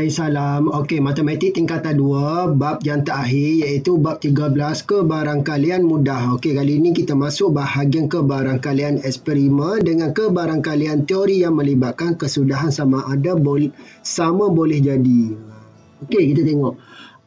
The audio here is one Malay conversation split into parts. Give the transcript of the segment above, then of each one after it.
Hai, salam. Okey, matematik tingkatan 2, bab yang terakhir iaitu bab 13, kebarangkalian mudah. Okey, kali ini kita masuk bahagian kebarangkalian eksperimen dengan kebarangkalian teori yang melibatkan kesudahan sama ada boleh jadi. Okey, kita tengok.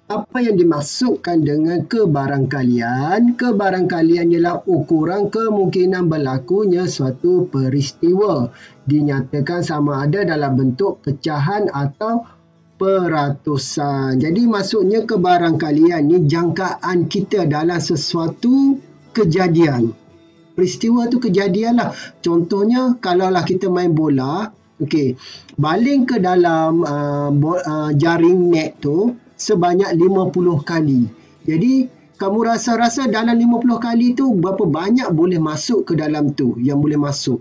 Apa yang dimasukkan dengan kebarangkalian? Kebarangkalian ialah ukuran kemungkinan berlakunya suatu peristiwa. Dinyatakan sama ada dalam bentuk pecahan atau peratusan. Jadi maksudnya kebarangkalian ni jangkaan kita dalam sesuatu kejadian. Peristiwa tu kejadian lah. Contohnya kalaulah kita main bola, okey, baling ke dalam jaring net tu sebanyak 50 kali. Jadi kamu rasa-rasa dalam 50 kali tu berapa banyak boleh masuk ke dalam tu yang boleh masuk.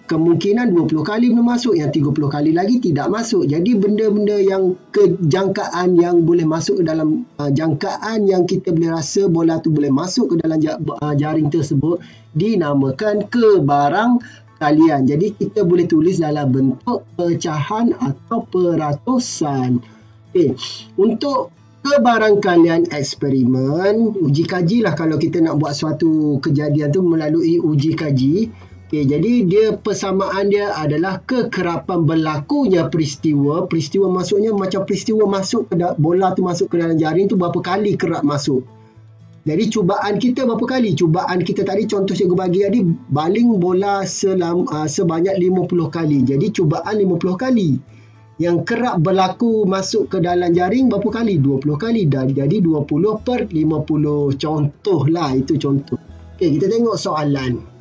Kemungkinan 20 kali boleh masuk, yang 30 kali lagi tidak masuk. Jadi benda-benda yang kejangkaan yang boleh masuk ke dalam jangkaan yang kita boleh rasa bola tu boleh masuk ke dalam jaring tersebut dinamakan kebarangkalian. Jadi kita boleh tulis dalam bentuk pecahan atau peratusan. Okay. Untuk kebarangkalian eksperimen, uji kaji lah kalau kita nak buat suatu kejadian tu melalui uji kaji. Okay, jadi dia persamaan dia adalah kekerapan berlakunya peristiwa. Peristiwa maksudnya macam peristiwa masuk ke bola tu masuk ke dalam jaring tu berapa kali kerap masuk. Jadi cubaan kita berapa kali? Cubaan kita tadi contoh cikgu bagi tadi baling bola sebanyak 50 kali. Jadi cubaan 50 kali. Yang kerap berlaku masuk ke dalam jaring berapa kali? 20 kali. Jadi 20/50. Contoh lah, itu contoh. Okay, kita tengok soalan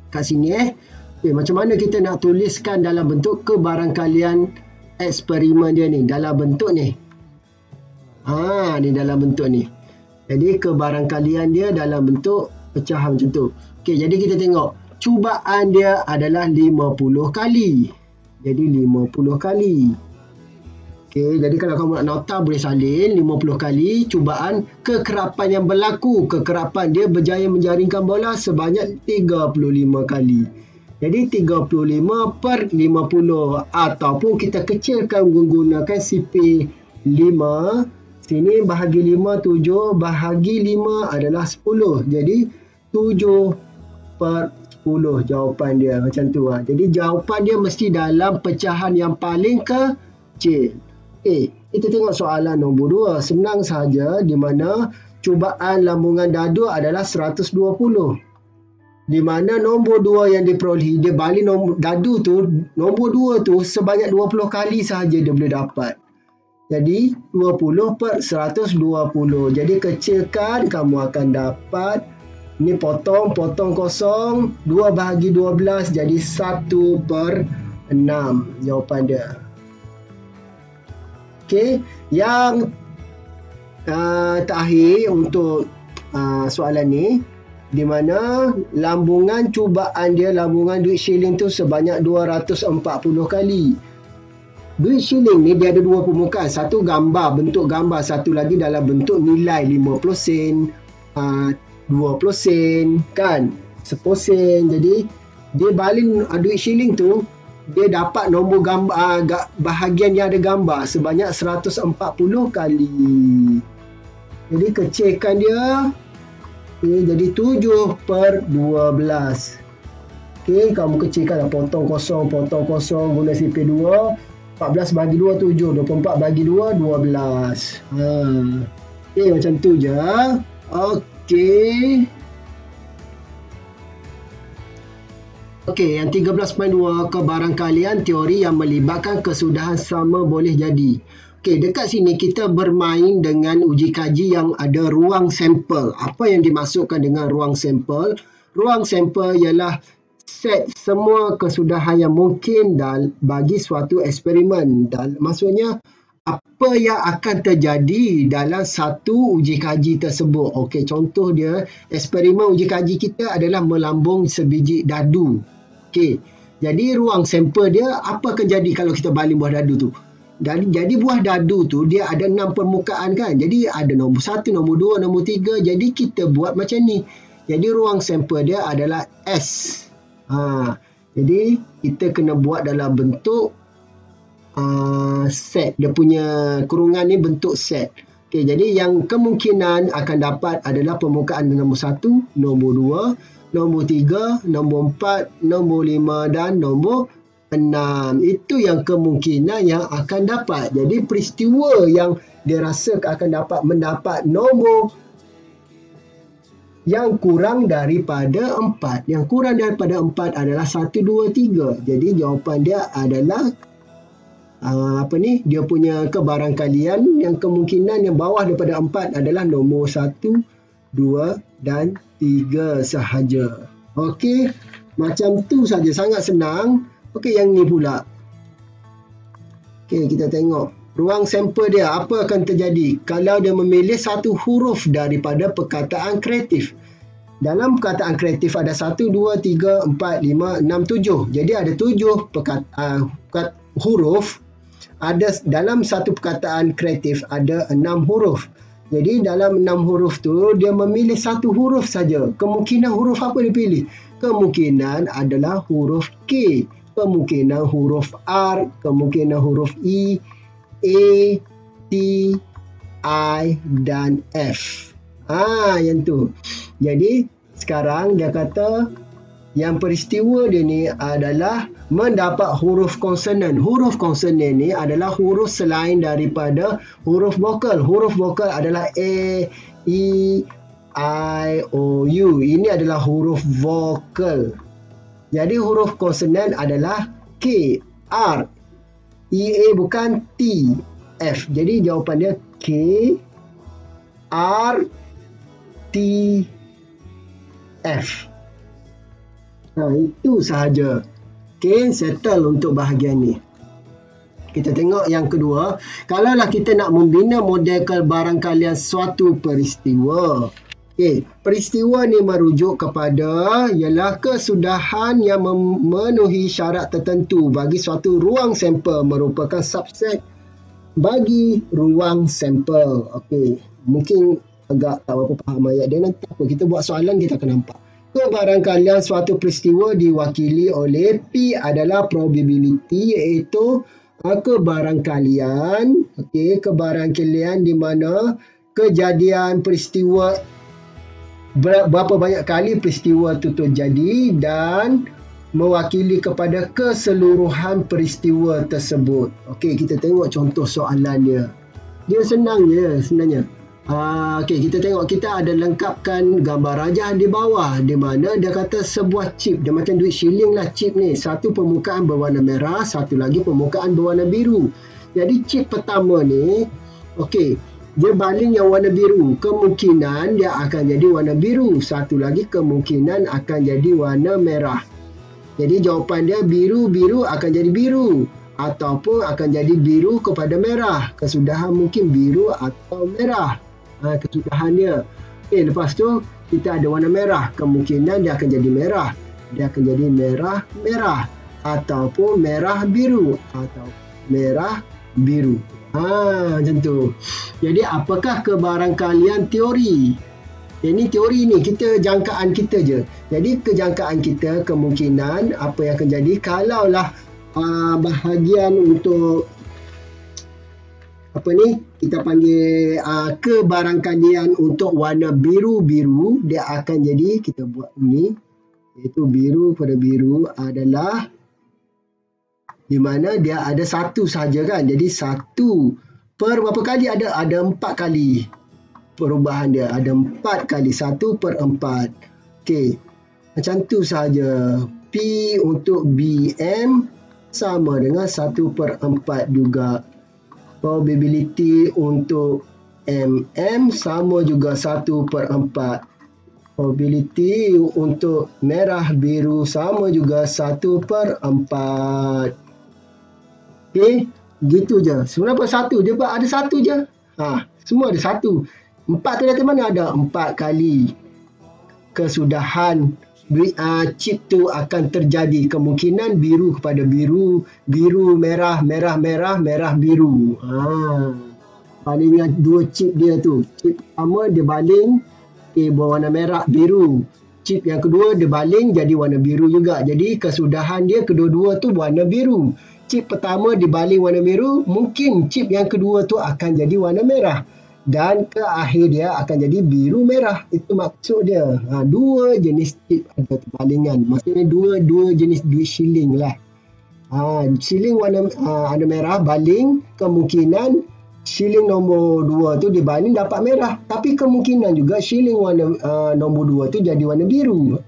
kat sini okay, macam mana kita nak tuliskan dalam bentuk kebarangkalian eksperimen dia ni, dalam bentuk ni. Ni dalam bentuk ni. Jadi kebarangkalian dia dalam bentuk pecahan macam tu. Okay, jadi kita tengok cubaan dia adalah 50 kali. Jadi 50 kali. Okay, jadi kalau kamu nak nota boleh salin 50 kali cubaan kekerapan yang berlaku. Kekerapan dia berjaya menjaringkan bola sebanyak 35 kali. Jadi 35/50 ataupun kita kecilkan menggunakan CP5. Sini bahagi 5, 7 bahagi 5 adalah 10. Jadi 7/10 jawapan dia macam tu. Jadi jawapan dia mesti dalam pecahan yang paling kecil. Okay, kita tengok soalan nombor 2. Senang sahaja, di mana cubaan lambungan dadu adalah 120. Di mana nombor 2 yang diperolehi, dia baling dadu tu, nombor 2 tu sebanyak 20 kali sahaja dia boleh dapat. Jadi 20/120. Jadi kecilkan, kamu akan dapat, ni potong kosong, 2 bahagi 12 jadi 1/6 jawapan dia. Okey, yang terakhir untuk soalan ni, di mana lambungan cubaan dia, lambungan duit shilling tu sebanyak 240 kali. Duit shilling ni dia ada dua permukaan, satu gambar, bentuk gambar, satu lagi dalam bentuk nilai 50 sen, 20 sen, kan, 10 sen. Jadi dia baling duit shilling tu, dia dapat nombor gambar bahagian yang ada gambar sebanyak 140 kali. Jadi kecilkan dia. Okay, jadi 7/12. Okay, kamu kecilkan lah, potong kosong guna CP2. 14 bagi 2 7, 24 bagi 2 12. Okay, macam tu je. Okay. Okey, yang 13.2, kebarangkalian teori yang melibatkan kesudahan sama boleh jadi. Okey, dekat sini kita bermain dengan uji kaji yang ada ruang sampel. Apa yang dimasukkan dengan ruang sampel? Ruang sampel ialah set semua kesudahan yang mungkin bagi suatu eksperimen. Maksudnya apa yang akan terjadi dalam satu uji kaji tersebut. Okey, contoh dia, eksperimen uji kaji kita adalah melambung sebiji dadu. Okey, jadi ruang sampel dia apa akan jadi kalau kita baling buah dadu tu. Jadi buah dadu tu dia ada 6 permukaan kan. Jadi ada nombor 1, nombor 2, nombor 3. Jadi kita buat macam ni. Jadi ruang sampel dia adalah S. Jadi kita kena buat dalam bentuk set. Dia punya kurungan ni bentuk set. Okey, jadi yang kemungkinan akan dapat adalah permukaan nombor 1, nombor 2, nombor 3, nombor 4, nombor 5 dan nombor 6. Itu yang kemungkinan yang akan dapat. Jadi peristiwa yang dia rasa akan mendapat nombor yang kurang daripada 4. Yang kurang daripada 4 adalah 1, 2, 3. Jadi jawapan dia adalah dia punya kebarangkalian yang kemungkinan yang bawah daripada 4 adalah nombor 1, 2 dan 3 sahaja. Okey, macam tu saja, sangat senang. Okey, yang ni pula. Okey, kita tengok ruang sampel dia, apa akan terjadi kalau dia memilih satu huruf daripada perkataan kreatif. Dalam perkataan kreatif ada 1, 2, 3, 4, 5, 6, 7. Jadi ada 7 huruf. Ada dalam satu perkataan kreatif ada 6 huruf. Jadi dalam 6 huruf tu dia memilih satu huruf saja. Kemungkinan huruf apa dia pilih? Kemungkinan adalah huruf K, kemungkinan huruf R, kemungkinan huruf E, A, T, I dan F. Yang tu. Jadi sekarang dia kata yang peristiwa dia ni adalah mendapat huruf konsonan. Huruf konsonan ni adalah huruf selain daripada huruf vokal. Huruf vokal adalah A, E, I, O, U. Ini adalah huruf vokal. Jadi huruf konsonan adalah K, R, E, A bukan T, F. Jadi jawapan dia K, R, T, F. Itu sahaja. Okay, settle untuk bahagian ni. Kita tengok yang kedua. Kalaulah kita nak membina model kebarangkalian suatu peristiwa. Okay, peristiwa ni merujuk kepada ialah kesudahan yang memenuhi syarat tertentu bagi suatu ruang sampel, merupakan subset bagi ruang sampel. Okay, mungkin agak tak berapa faham ayat dia, nanti apa kita buat soalan kita akan nampak. Kebarangkalian suatu peristiwa diwakili oleh P adalah probability, iaitu kebarangkalian. Okey, kebarangkalian di mana kejadian peristiwa, berapa banyak kali peristiwa itu terjadi dan mewakili kepada keseluruhan peristiwa tersebut. Okey, kita tengok contoh soalan dia. Dia senang je sebenarnya. Okey, kita tengok, kita ada lengkapkan gambar rajah di bawah, di mana dia kata sebuah chip, dia macam duit shilling lah chip ni. Satu permukaan berwarna merah, satu lagi permukaan berwarna biru. Jadi chip pertama ni, okey, dia baling yang warna biru. Kemungkinan dia akan jadi warna biru. Satu lagi kemungkinan akan jadi warna merah. Jadi jawapan dia biru-biru akan jadi biru, ataupun akan jadi biru kepada merah. Kesudahan mungkin biru atau merah. Kesudahan dia. Okay, lepas tu kita ada warna merah. Kemungkinan dia akan jadi merah. Dia akan jadi merah-merah. Ataupun merah-biru. Atau merah-biru. Macam tu. Jadi apakah kebarangkalian teori? Ini teori ni, kita jangkaan kita je. Jadi kejangkaan kita, kemungkinan apa yang akan jadi kalaulah bahagian untuk apa ni, kita panggil kebarangkalian untuk warna biru-biru, dia akan jadi, kita buat ni, iaitu biru pada biru adalah di mana dia ada satu sahaja kan. Jadi satu per berapa kali ada 4 kali perubahan dia. Ada 4 kali 1/4. Okey. Macam tu sahaja. P untuk BM sama dengan 1/4 juga. Probability untuk MM sama juga 1/4. Probability untuk merah biru sama juga 1/4. Okey, gitu je. Kenapa satu? Dia ada satu je. Semua ada satu. 4 tu dari mana ada? 4 kali kesudahan chip tu akan terjadi. Kemungkinan biru kepada biru, biru, merah, merah, merah, merah, biru. Balingan 2 chip dia tu. Chip pertama dia baling berwarna merah, biru. Chip yang kedua dia baling jadi warna biru juga. Jadi kesudahan dia kedua-dua tu warna biru. chip pertama dibaling warna biru, mungkin chip yang kedua tu akan jadi warna merah. Dan ke akhir dia akan jadi biru merah. Itu maksud dia. Dua jenis chip ada terbalingan. Maksudnya dua jenis duit shilling lah. Shilling warna merah baling, kemungkinan shilling nombor 2 tu dibaling dapat merah. Tapi kemungkinan juga shilling warna nombor 2 tu jadi warna biru.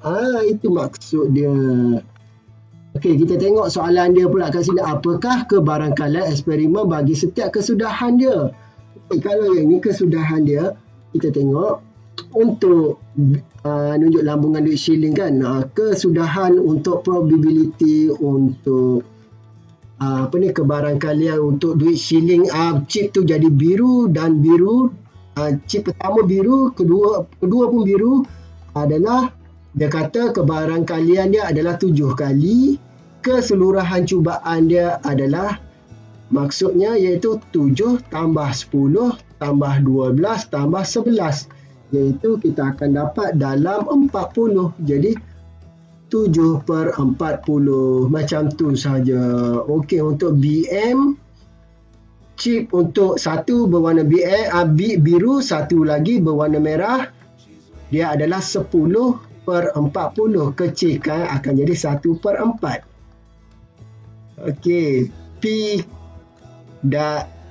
Itu maksud dia. Okey, kita tengok soalan dia pula kat sini. Apakah kebarangkalian eksperimen bagi setiap kesudahan dia? Kalau yang ni kesudahan dia, kita tengok untuk nunjuk lambungan duit shilling kan, kesudahan untuk probability untuk kebarangkalian untuk duit shilling, chip tu jadi biru dan biru, chip pertama biru, kedua pun biru, adalah dia kata kebarangkalian dia adalah 7 kali, keseluruhan cubaan dia adalah maksudnya iaitu 7 tambah 10 tambah 12 tambah 11, iaitu kita akan dapat dalam 40. Jadi 7/40 macam tu saja. Okey, untuk BM chip untuk satu berwarna biru, satu lagi berwarna merah, dia adalah 10/40. Kecilkan akan jadi 1/4. Okey, P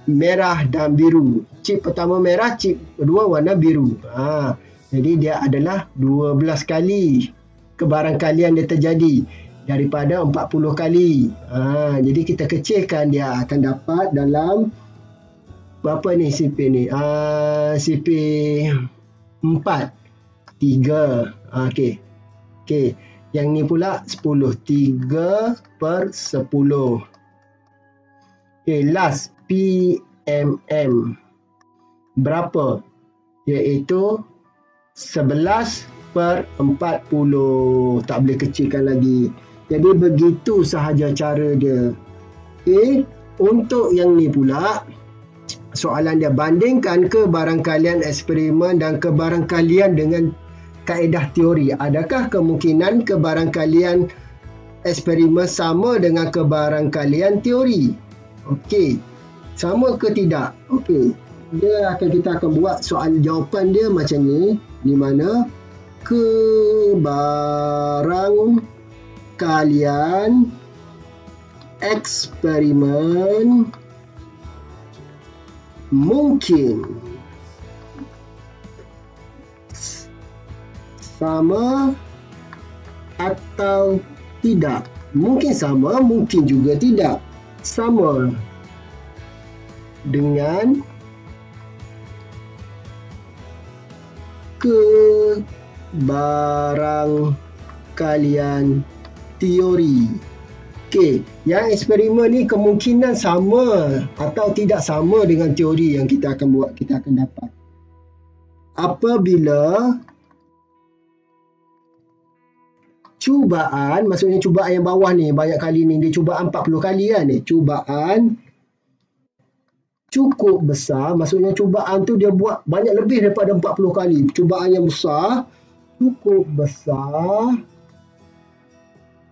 merah dan biru. Chip pertama merah, chip kedua warna biru. Jadi dia adalah 12 kali kebarangkalian dia terjadi daripada 40 kali. Jadi kita kecilkan, dia akan dapat dalam berapa ni CP ni? CP 4. 3. Okey. Yang ni pula 10. 3/10. Last PMM berapa? Iaitu 11/40. Tak boleh kecilkan lagi. Jadi begitu sahaja cara dia. Untuk yang ni pula, soalan dia, bandingkan kebarangkalian eksperimen dan kebarangkalian dengan kaedah teori. Adakah kemungkinan kebarangkalian eksperimen sama dengan kebarangkalian teori? Okey, sama ke tidak? Okey, kita akan buat soal jawapan dia macam ni, di mana kebarangkalian eksperimen mungkin sama atau tidak. Mungkin sama, mungkin juga tidak. Sama dengan kebarangkalian teori. Okey, yang eksperimen ni kemungkinan sama atau tidak sama dengan teori yang kita akan buat, kita akan dapat. Apabila cubaan, maksudnya cubaan yang bawah ni banyak kali ni, dia cubaan 40 kali kan ni. Cubaan cukup besar, maksudnya cubaan tu dia buat banyak lebih daripada 40 kali. Cubaan yang besar, cukup besar,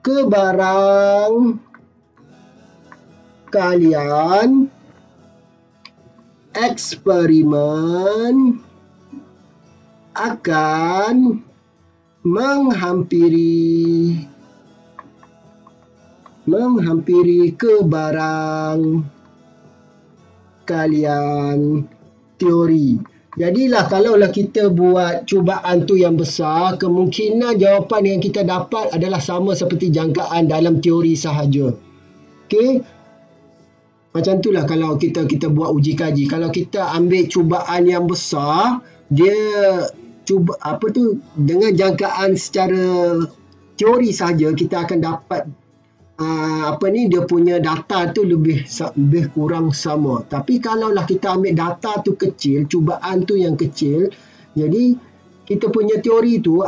kebarangkalian eksperimen akan menghampiri kebarangkalian teori. Jadilah kalaulah kita buat cubaan tu yang besar, kemungkinan jawapan yang kita dapat adalah sama seperti jangkaan dalam teori sahaja. Okey. Macam itulah kalau kita buat uji kaji. Kalau kita ambil cubaan yang besar, dia dengan jangkaan secara teori saja, kita akan dapat dia punya data tu lebih kurang sama. Tapi kalaulah kita ambil data tu kecil, cubaan tu yang kecil, jadi kita punya teori tu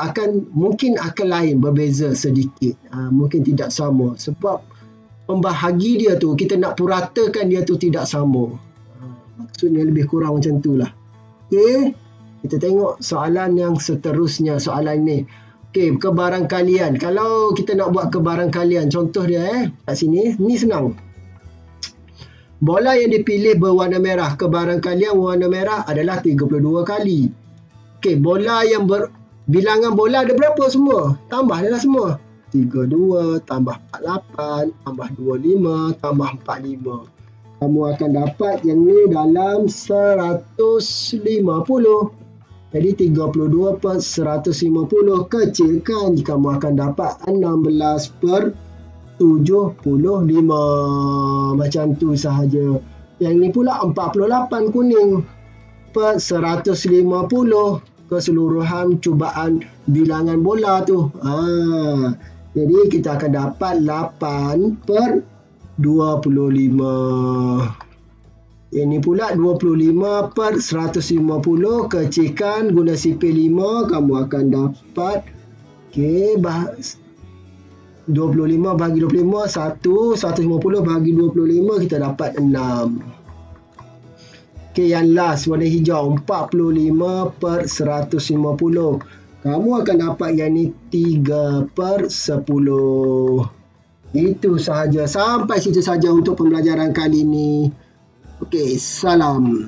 mungkin akan lain, berbeza sedikit. Mungkin tidak sama sebab pembahagi dia tu, kita nak puratakan dia tu tidak sama. Maksudnya lebih kurang macam tu lah. Okey, kita tengok soalan yang seterusnya. Soalan ni, okey, kebarangkalian. Kalau kita nak buat kebarangkalian, contoh dia kat sini, ni senang. Bola yang dipilih berwarna merah, kebarangkalian warna merah adalah 32 kali. Okey, bola yang bilangan bola ada berapa semua? Tambah adalah semua. 32 tambah 48 tambah 25 tambah 45. Kamu akan dapat yang ni dalam 150. Jadi 32 per 150 kecilkan, kamu akan dapat 16 per 75. Macam tu sahaja. Yang ni pula 48 kuning per 150 keseluruhan cubaan bilangan bola tu. Jadi kita akan dapat 8 per 25. Ini pula 25 per 150 kecilkan guna sipil 5, kamu akan dapat 25 bagi 25 1, 150 bagi 25 kita dapat 6. Yang last warna hijau 45 per 150. Kamu akan dapat yang ni 3 per 10. Itu sahaja. Sampai situ saja untuk pembelajaran kali ini. Okey, salam.